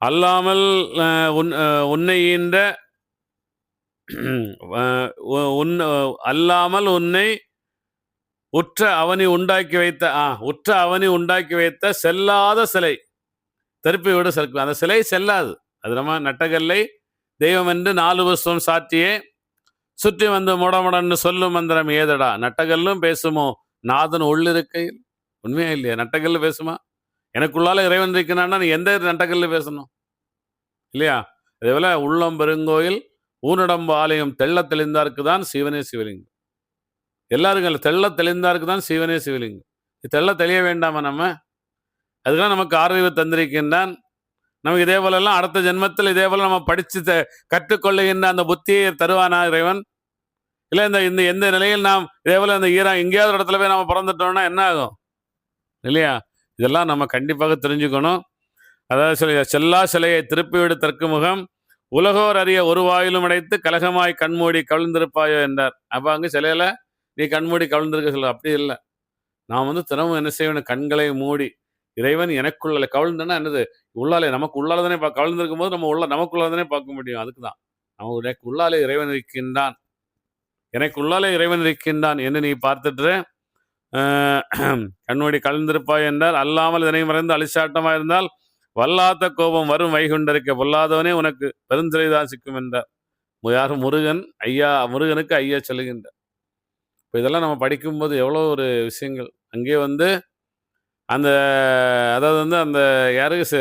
அல்லாமல் உன்னை ஈன்ற அல்லாமல் உன்னை உற்ற அவனி உண்டாக்கி வைத்த செல்லாத சிலை திருப்பி விட செலுக்கும். அந்த சிலை செல்லாது. அது நம்ம நட்டகல்லை தெய்வம் என்று 4 வருஷம் சாற்றியே சுற்றி வந்து முடமுடன்னு சொல்லும் மந்திரம் ஏதடா. நட்டகல்லும் பேசுமோ நாதன் உள்ளிருக்கையில்? உண்மையா இல்லையா? நட்டகல்லு பேசுமா? எனக்குள்ளால இறைவன் இருக்கிறான்னா நீ எந்த நட்டகல்லு பேசணும் இல்லையா? அதே போல உள்ளம் பெருங்கோயில் ஊனடம்பு ஆலயம் தெள்ள தெளிந்தாருக்கு தான் சிவனே சிவலிங்கம். எல்லாருக்கும் தெள்ள தெளிந்தாருக்கு தான் சிவனே சிவலிங்கம். தெள்ள தெளிய வேண்டாமா நம்ம? அதுதான் நமக்கு ஆர்வம் தந்திருக்கின்றான். நமக்கு இதே போலெல்லாம் அடுத்த ஜென்மத்தில் இதே போல நம்ம படித்து கற்றுக்கொள்ளுகின்ற அந்த புத்தியை தருவானா இறைவன்? இல்லை இந்த எந்த நிலையில் நாம் இதே போல இந்த எங்கேயாவது இடத்துல போய் நம்ம பிறந்துட்டோம்னா என்ன ஆகும் இல்லையா? இதெல்லாம் நம்ம கண்டிப்பாக தெரிஞ்சுக்கணும். அதாவது செல்லா சிலையை திருப்பிவிடு தற்கு முகம் உலகோர் அறிய ஒரு வாயிலும் அடைத்து கலகமாய் கண்மூடி கவிழ்ந்திருப்பாயோ என்றார். அப்போ அங்கே சிலையில நீ கண்மூடி கவிழ்ந்திருக்க சொல்ல. அப்படி இல்லை. நாம் தினமும் என்ன செய்யணும்? கண்களை மூடி இறைவன் எனக்குள்ள கவிழ்ந்தனா என்னது உள்ளாலே நமக்கு உள்ளாலதானே கவிழ்ந்திருக்கும் போது நமக்குள்ளதானே பார்க்க முடியும். அதுக்கு தான் எனக்கு உள்ளாலே இறைவன் இருக்கின்றான், எனக்கு உள்ளாலே இறைவன் இருக்கின்றான் என்று நீ பார்த்துட்டு கண்மூடி கலந்திருப்பாய் என்றால் அல்லாமல் இதனை மறைந்து அலிசாட்டமாக இருந்தால் வல்லாத கோபம் வரும் வைகுண்டரிக்க பொல்லாதவனே உனக்கு பெருந்திரைதான் சிக்கும் என்றார். யாரும் முருகனுக்கு ஐயா சொல்லுகின்றார். இப்போ இதெல்லாம் நம்ம படிக்கும்போது எவ்வளோ ஒரு விஷயங்கள் அங்கே அந்த அதாவது அந்த யாருக்கு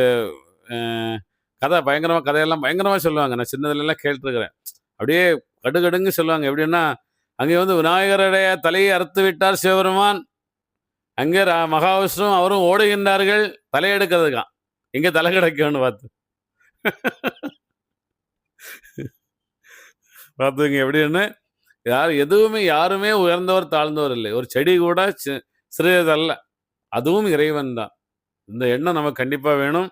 கதையெல்லாம் பயங்கரமாக சொல்லுவாங்க. நான் சின்னதுலாம் கேட்டுருக்கிறேன். அப்படியே கடுகடுங்க சொல்லுவாங்க. எப்படின்னா அங்கே விநாயகருடைய தலையை அறுத்து விட்டார் சிவபெருமான். அங்கே மகாவிஷ்ணு அவரும் ஓடுகின்றார்கள் தலையெடுக்கிறதுக்கான். எங்கே தலை கிடைக்கும்னு பார்த்துங்க. எப்படின்னு யாருமே உயர்ந்தவர் தாழ்ந்தவர் இல்லை. ஒரு செடி கூட சிறியதல்ல. அதுவும் இறைவன் தான். இந்த எண்ணம் நமக்கு கண்டிப்பாக வேணும்.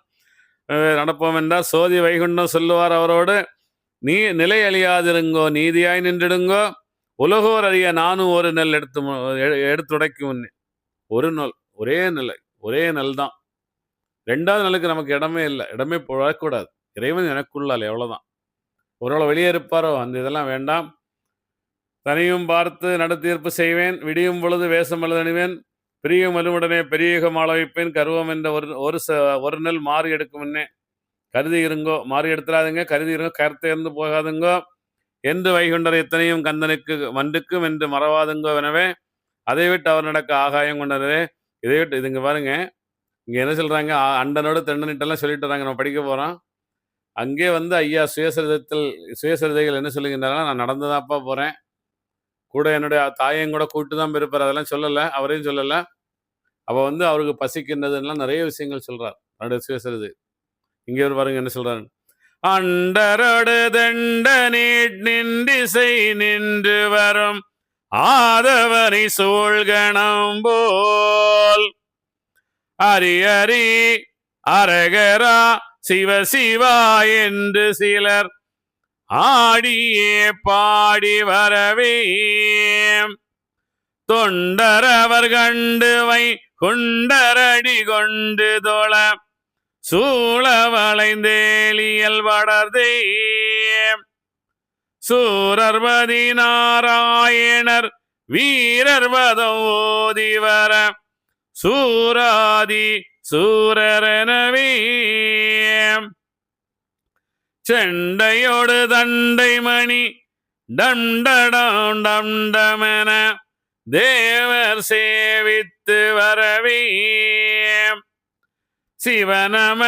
நடப்போம் என்றால் சோதி வைகுண்டம் சொல்லுவார் அவரோடு. நீ நிலை அழியாதிருங்கோ நீதியாய் நின்றுடுங்கோ உலகோர் அறிய நானும் ஒரு நெல் எடுத்துடைக்கும் முன்னே. ஒரு நெல் ஒரே நெல் தான். 2வது நெல்லுக்கு நமக்கு இடமே இல்லை. இடமே போடக்கூடாது. இறைவன் எனக்குள்ளால் எவ்வளோதான். ஒருவேளை வெளியே இருப்பாரோ அந்த இதெல்லாம் வேண்டாம். தனியும் பார்த்து நடத்தீர்ப்பு செய்வேன் விடியும் பொழுது வேஷம் எழுதணுவேன் பிரியும் வலுவுடனே பெரிய மாள வைப்பேன் கருவம் என்ற ஒரு நெல் மாறி எடுக்கும் முன்னே கருதி இருங்கோ. மாறி எடுத்துடாதுங்க, கருதி இருங்கோ, கருத்தை இருந்து போகாதுங்கோ என்று வைகுண்டர் எத்தனையும் கந்தனுக்கு மண்டுக்கும் என்று மறவாதுங்கோ. எனவே அதை விட்டு அவர் நடக்க ஆகாயம் கொண்டனரே. இதை விட்டு இதுங்க பாருங்க. இங்கே என்ன சொல்கிறாங்க? அண்டனோடு தெண்டனிட்டெல்லாம் சொல்லிட்டு வராங்க. நம்ம படிக்க போகிறோம். அங்கே ஐயா சுயசரிதைகள் என்ன சொல்லுகின்றாங்கன்னா, நான் நடந்துதான்ப்பா போகிறேன், கூட என்னுடைய தாயையும் கூட கூப்பிட்டு தான் இருப்பார். அதெல்லாம் சொல்லலை, அவரையும் சொல்லலை. அப்போ அவருக்கு பசிக்கின்றதுலாம் நிறைய விஷயங்கள் சொல்கிறார் அவருடைய சுயசரிதை. இங்கே ஒரு பாருங்க என்ன சொல்கிறாரு. அண்டரோடு தண்ட நின்றிசை நின்று வரும் ஆதவரை சூழ்கணம் போல் அரி அரகரா சிவ சிவா என்று சிலர் ஆடியே பாடி வரவே தொண்டரவர் கண்டுவை கொண்டரடி கொண்டு தோழ சூழ வளைந்தேலியல் வடர்தே சூரர்பதி நாராயணர் வீரர்வதம் ஓதி வர சூராதி சூரரனவே செண்டையோடு தண்டை மணி டம்டமென தேவர் சேவித்து வரவே சிவநம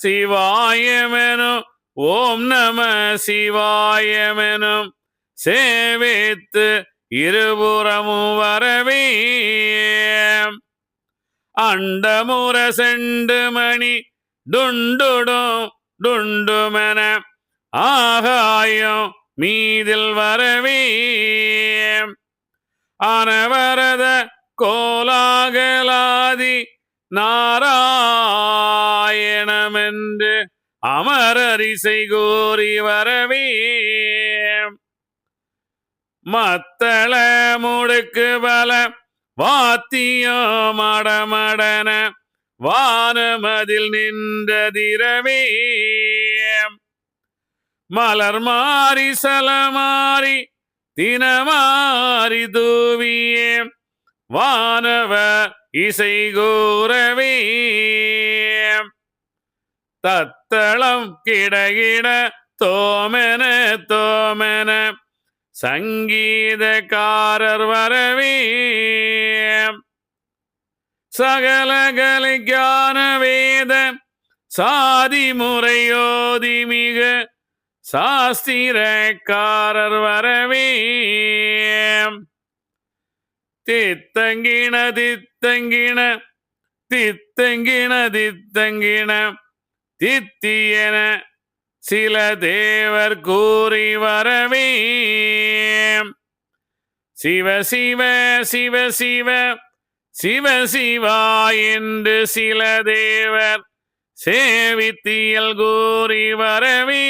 சிவாயமெனும் ஓம் நம சிவாயமெனும் சேவித்து இருபுறமும் வரவே அண்டமுற செண்டு மணி டுண்டுமென ஆகாயம் மீதில் வரவே அனவரத கோலாகலாதி நாராயணமென்று அமரரிசை கூறி வரவே மத்தள முடுக்கு பல வாத்தியோ மடமடன வானமதில் நின்றதிரவே மலர் மாறி சலமாறி தினமாறி தூவியே வானவர் இசை கூறவே தத்தளம் கிடகிட தோமென தோமென சங்கீதக்காரர் வரவே சகலகலை ஞான வேத சாதி முறையோதி மிக சாஸ்திரக்காரர் வரவே தித்தங்கிண தித்தங்கிண தித்தங்கிண தித்தங்கிண தித்தியன சில தேவர் கூறி வரவே சிவ சிவ சிவ சிவ சிவ சிவா என்று சில தேவர் சேவித்தியல் கூறி வரவே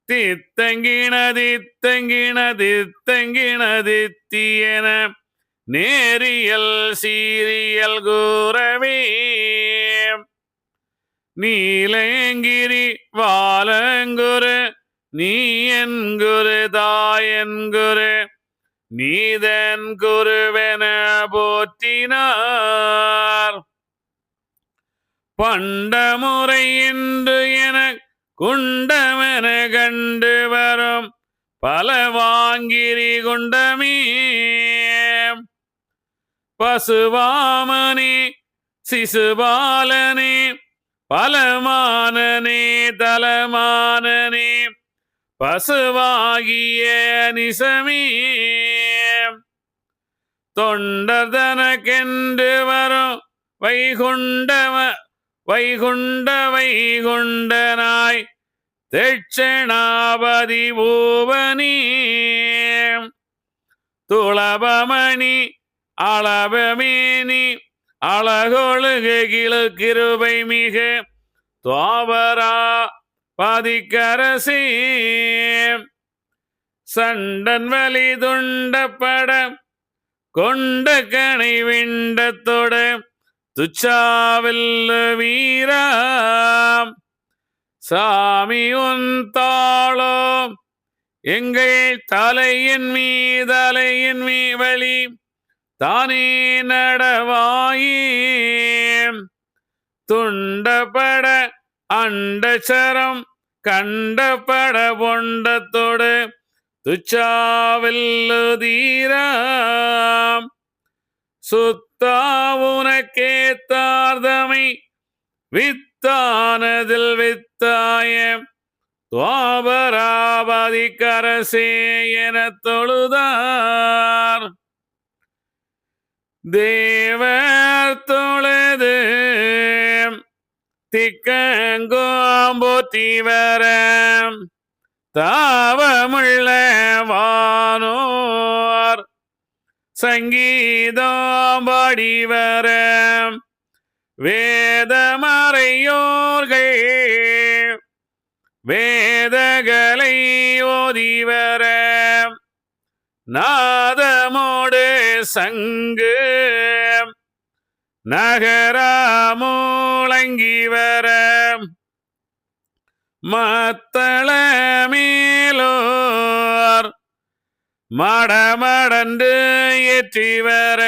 தித்தங்கிண தித்தங்கிண தித்தங்கிண தித்தியன நேரியல் சீரியல் கூறவே நீலங்கிரி வாலங்குரு நீ என்குரு தாயன்குரு நீதன் குருவென போற்றினார் பண்டமுறை என்று என குண்டமென கண்டு வரும் பல வாங்கிரி குண்டமே பசுவாமனே சிசுபாலனே பலமானனே தலமானனே பசுவாகிய நிசமே தொண்டர்தனக்கென்று வரும் வைகுண்டனாய் தட்சணாபதி பூவனி துளபமணி அளபமேனி அழகொழுகு கிழு கிருபை மிக துவாபரா பதிக்கரசே சண்டன் வலி துண்டப்பட கொண்ட கணை விண்டத்தோட துச்சாவில் வீராம் சாமி உன் தாளோ எங்கள் தலையின் வழி தானே நடவாயே துண்டப்பட அண்டச்சரம் கண்டப்பட பொண்டத்தோடு துச்சாவில்லுதீராம் சுத்தாவுனக்கேத்தார்தமை வித்தானதில் வித்தாய துவாபராபதி கரசே என தொழுதார் தேவர் தொழுது திக்கங்கோம்போற்றி வர தாவமுள்ள வானோர் சங்கீதம் பாடி வர வேதமறையோர்கள் வேதகளை ஓதி வர நாதமோடு சங்கு நகராமூலங்கி வர மத்தளமேலோர் மடமடன்று ஏற்றி வர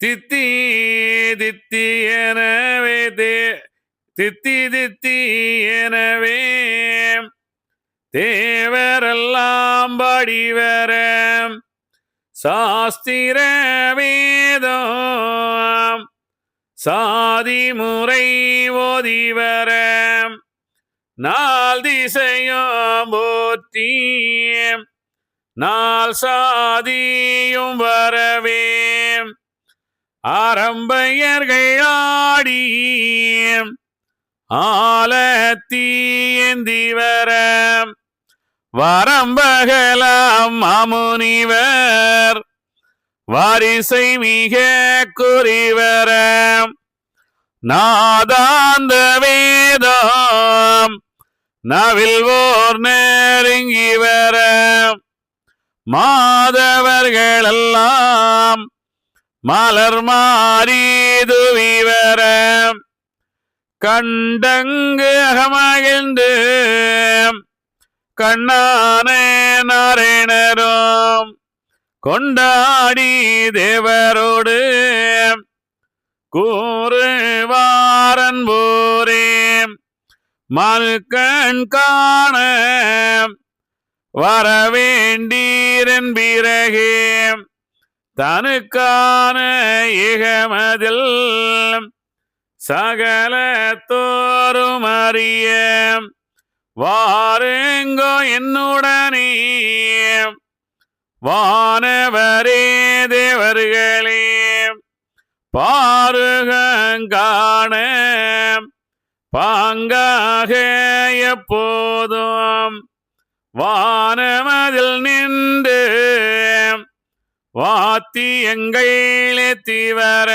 தித்தி தித்தி எனவே தித்தி தித்தி எனவே தேவரெல்லாம் பாடி வர சாஸ்திர வேதம் சாதி முறை ஓதி வர நாள் திசையும் போற்றி நாள் சாதியும் வரவே ஆரம்பையர்கள் ஆடி ஆலத்தீந்தி வர வரம்பகலாம் அமுனிவர் வாரிசை மிக குறிவர நாதாந்த வேதம் நவில்வோர் நெருங்கி வர மாதவர்களெல்லாம் மலர் மாறீது விவர கண்டங்கு அகமகிழ்ந்து கண்ணானே நாராயணரும் கொண்டாடி தேவரோடு கூறுவாரன் போரே மனுக்கண் காண வரவேண்டீரன் பிறகே தனுக்கான ஏகமதில் சகல தோறும் அறிய வாருங்கோ என்னுடனே வானவரே தேவர்களே பாருகாண பாங்காக எப்போதும் வானமதில் நின்று வாத்தியங்கள் தீவர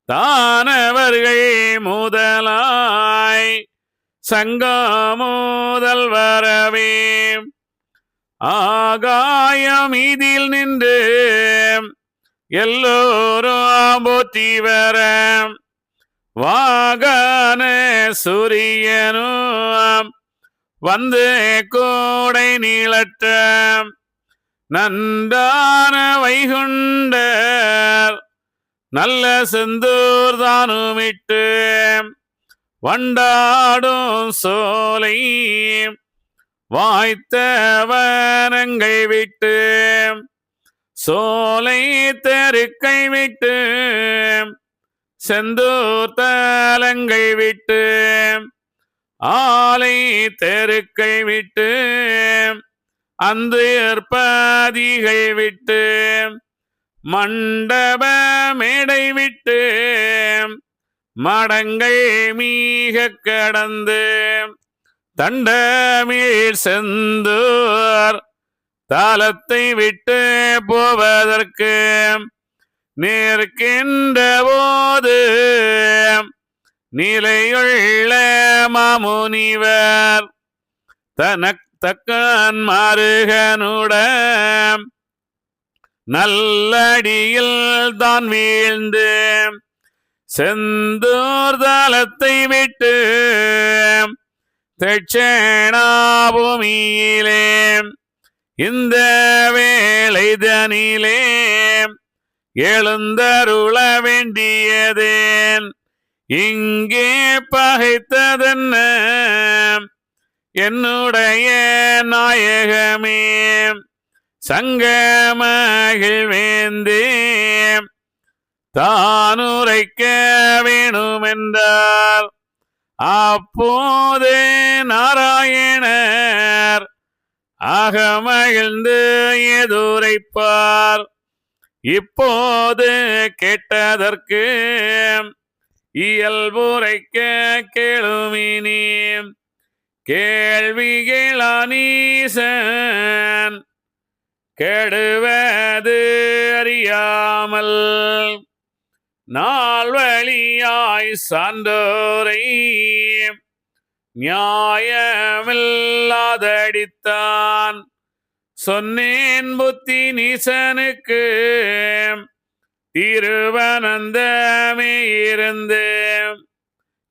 தானவர்கள் முதலாய் சங்கமுதல் வரவே ஆகாயம் இதில் நின்று எல்லோரும் போற்றி வர வாகன சூரியனும் வந்து கோடை நீளற்ற நன்றான வைகுண்டர் நல்ல செந்தூர் தானுமிட்டு வண்டாடும் சோலை வாய்த்த வனங்கள் விட்டு சோலை தெருக்கை விட்டு செந்தூர் தலங்கள் விட்டு ஆலை தெருக்கை விட்டு அந்த ஏற்பதிகள் விட்டு மண்டப மேடை விட்டு மடங்கள் மீக கடந்து தண்டமீர் செந்தூர் தாளத்தை விட்டு போவதற்கு நிற்கின்ற போது நிலையுள்ள மாமுனிவர் தக்கன் மாறுகனுடன் நல்லடியில் தான் வீழ்ந்து செந்தூர் தலத்தை விட்டு தட்சணாபூமியிலே இந்த வேளைதனிலே எழுந்தருள வேண்டியதேன் இங்கே பகைத்ததென்ன என்னுடைய நாயகமே சங்கமகிழ்வேந்தே தானுரைக்க வேணுமென்றார் அப்போதே நாராயணர் அகமகிழ்ந்து எதுரைப்பார் இப்போது கேட்டதற்கு இயல்புரைக்க கேளுமினி கேள்விகளானீசன் கெடுவது அறியாமல் நாள் வழியாய் சான்றோரை நியாயமில்லாதடித்தான் சொன்னேன் புத்தி நீசனுக்கு திருவனந்தமே இருந்து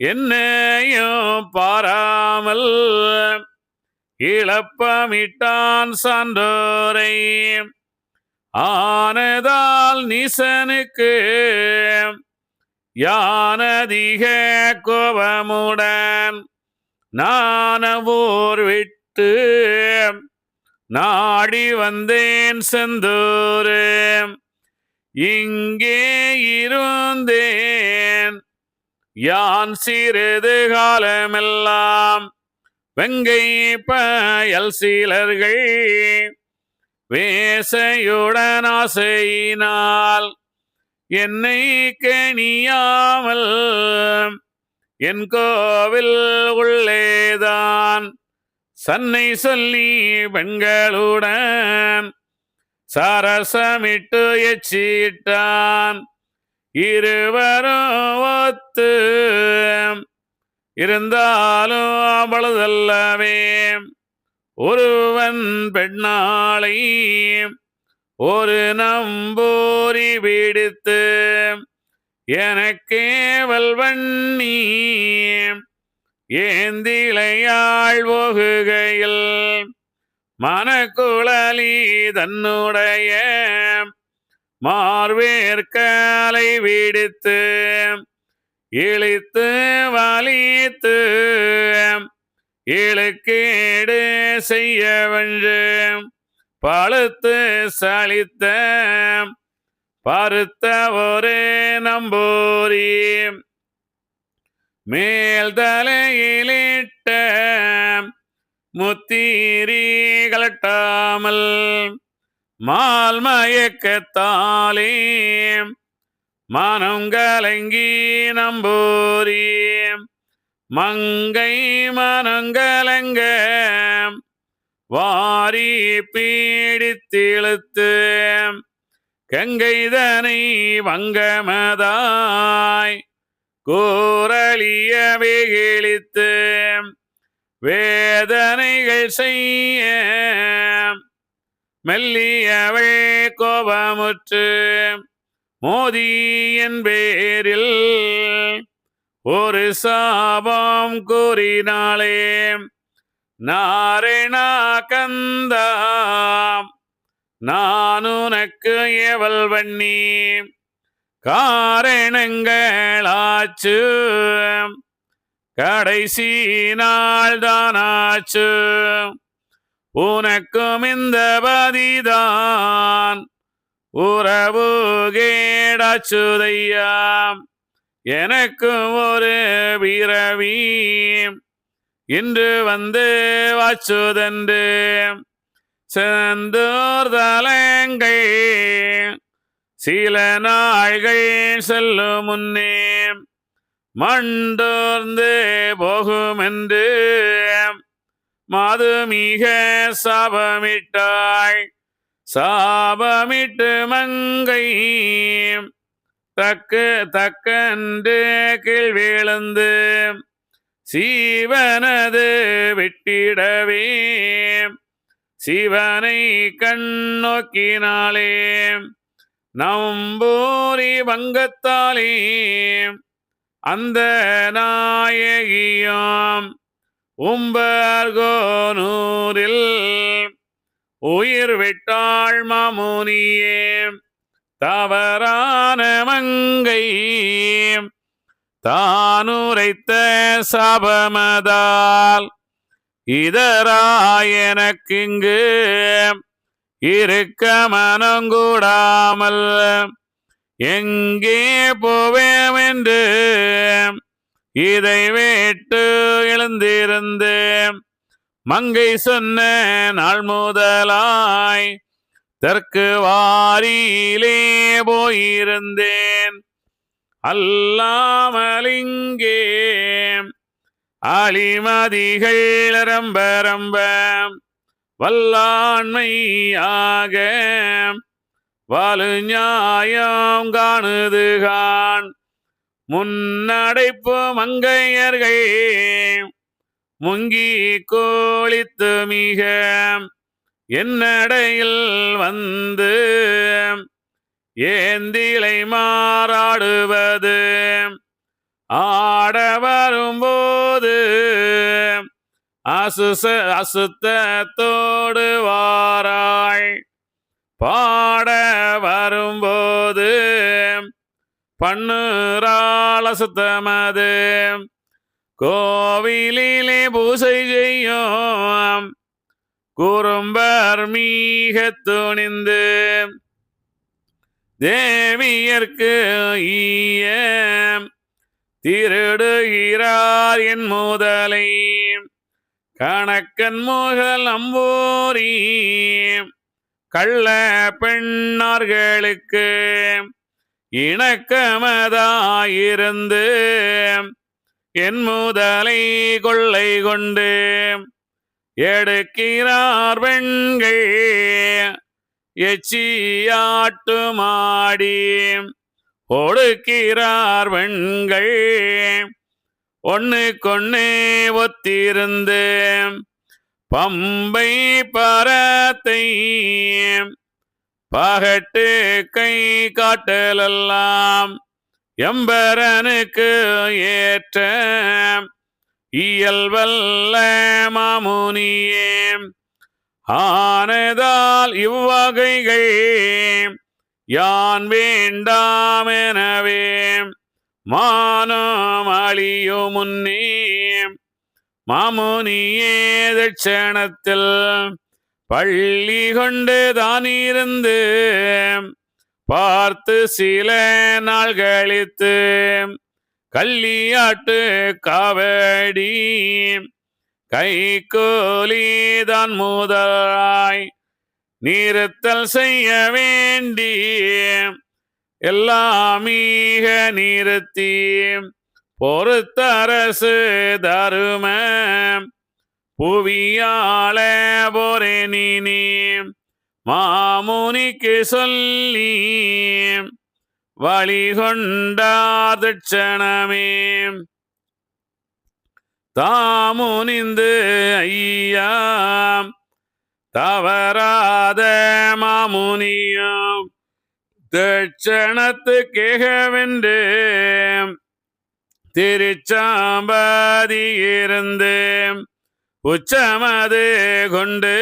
என்னையும் பாராமல் இழப்பமிட்டான் சான்றோரை ஆனதால் நீசனுக்கு யானதிக கோபமுடன் நானவோர் விட்டு நாடி வந்தேன் செந்தூரு இங்கே இருந்தேன் யான் சிறிது காலமெல்லாம் வெங்கை பயல் சீலர்கள் வேசையுடன் ஆசையினால் என்னை கணியாமல் என் கோவில் உள்ளேதான் சன்னை சொல்லி பெண்களுடன் சரசமிட்டு எச்சிட்டான் இருவரும் ஒத்து இருந்தாலும் அவளதல்லவே ஒருவன் பெண்ணாளை ஒரு நம்பூரி பிடித்து எனக்கேவல் வண்ணி ஏந்திளையாள் ஒகுகையில் மனக்குழலி தன்னுடைய மார்வேற்கலை விடுத்து இழித்து வலித்து இழுக்கேடு செய்ய வென்று பழுத்து சலித்த பருத்த ஒரு நம்பூரி மேல் தலையிலிட்ட முத்தீரி கலட்டாமல் மால் மயக்கத்தாலே மனம் கலங்கி நம்பூரி மங்கை மனங்கலங்க வாரி பீடித்திழுத்து கங்கைதனை வங்கமதாய் கூரலிய வெகிழித்து வேதனைகள் செய்ய மெல்லியவள் கோபமுற்று மோதி என் பேரில் ஒரு சாபம் கூறினாளே நாரணா கந்தா நான் உனக்கு ஏவல் வண்ணி காரணங்களாச்சு கடைசி நாள் தானாச்சு உனக்கும் இந்த பதிதான் உறவு கேடாச்சுதையாம் எனக்கும் ஒரு பிறவி இன்று வந்து வாச்சுதன்று செந்தூர் தலங்கள் சில நாள்கள் செல்லும் முன்னே மண்டோர்ந்து போகுமென்று மதுமிக சாபமிட்டாள் சாபமிட்டு மங்கை தக்கன்று கீழ் விழுந்து சீவனது விட்டிடவே சிவனை கண்ணோக்கினாலே நம்பூரி வங்கத்தாலே அந்த நாயகியும் உம்பர்கோனூரில் உயிர் விட்டாள் மாமுனியே தவறான மங்கை தானுரைத்த சாபமதால் இதராயனக்கிங்கு இருக்க மனங்கூடாமல் எங்கே போவேம் என்று இதை வேட்டு எழுந்திருந்து மங்கை சொன்ன நாள் முதலாய் தெற்கு வாரியிலே போயிருந்தேன் அல்லாமலிங்கே அலிமதிகள் ரம்ப ரம்ப வல்லாண்மையாக வாழு நியாயம் காணுதுகான் முன்னடைப்பு மங்கையர்கள் முங்கி கோளித்து மிக என்னடையில் வந்து ஏந்திலை மாறாடுவது ஆட வரும்போது அசுத்தத்தோடு வாராள் பாட வரும்போது பண்ணுறாள் அசுத்தமது கோவிலிலே பூசை செய்யும் குறும்பர் மீக துணிந்து தேவியர்க்கு ஈய திருடுகிறார் என் முதலை கணக்கன் முகல் அம்பூரி கள்ள பெண்ணார்களுக்கு இணக்கமதாயிருந்து என் முதலை கொள்ளை கொண்டு எடுக்கிறார் பெண்கள் எச்சியாட்டுமாடி ஒடுக்கிறார் பெண்கள் ஒண்ணுக்கொண்ணு ஒத்திருந்து பம்பை பரத்தை பகட்டு கை காட்டலெல்லாம் எம்பரனுக்கு ஏற்ற இயல்வல்ல மாமுனியே ஆனதால் இவ்வகைகள் யான் வேண்டாமெனவே மானம் அழியும் முன்னே மாமுனியே தட்சணத்தில் பள்ளி கொண்டு தானிருந்து பார்த்து சில நாள் கழித்து கள்ளியாட்டு காவடி கைகோலிதான் முதலாய் நிறுத்தல் செய்ய வேண்டி எல்லாமீக நிறுத்தி பொறுத்தரசு தரும புவியாள பொறெனி மாமுனிக்கு சொல்லி வழிகொண்டார் தட்சணமே தாமுனிந்து ஐயா தவறாத மாமுனியும் தட்சணத்து கேகவென்று திருச்சாம்பதி இருந்து உச்சமது கொண்டு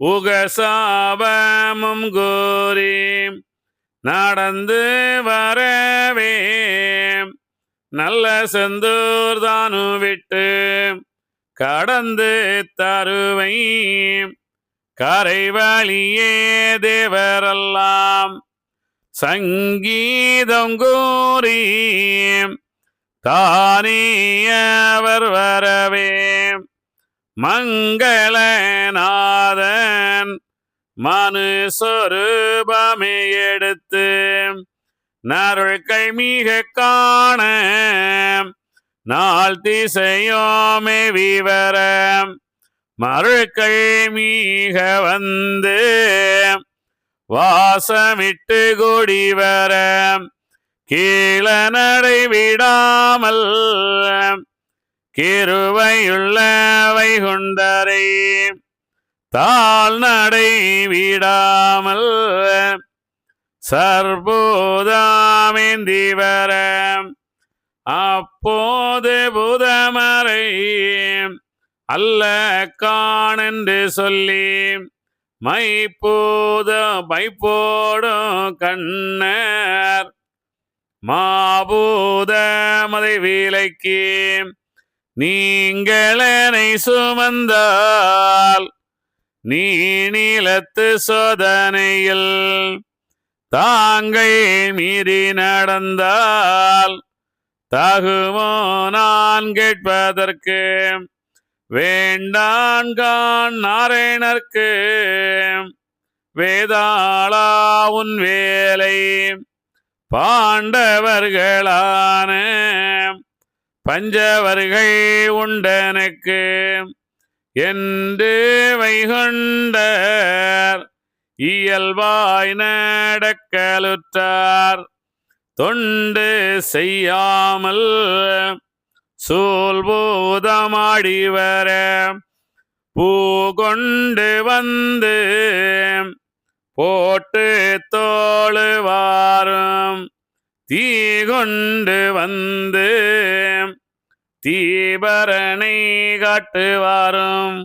உகசாபமும் கோரி நடந்து வரவே நல்ல செந்தூர் தானு விட்டு கடந்து தருவை கரை வழியே தேவரெல்லாம் சங்கீதம் கூறி தானியவர் வரவே மங்களநாதன் மனு சொரூபமே எடுத்து நருள்கள் மிக காண நாள் திசையோமே விவர மருள்கள் மிக வந்து வாசமிட்டு கொடி வர கீழ நடை விடாமல் கிருவையுள்ள வைகுண்டரை தாழ் நடை விடாமல் சர்போதாமேந்தி வர அப்போது புதமரை அல்ல காணென்று சொல்லி மைப்போடும் கண்ணர் மாபூத மதை விலைக்கு நீங்களனை சுமந்தால் நீ நீளத்து சோதனையில் தாங்கள் மீறி நடந்தால் தகுமோ நான் கேட்பதற்கு வேண்டான்கான் நாராயணர்க்கு வேதாளா உன் வேலை பாண்டவர்களான பஞ்சவர்கள் உண்டனுக்கு என்று வைகுண்டர் இயல்பாய் நடக்கலுற்றார் தொண்டு செய்யாமல் சூழ்பூதமாடி வர பூ கொண்டு வந்து போட்டு தோளுவாரும் தீ கொண்டு வந்து தீபரணை காட்டுவாரும்.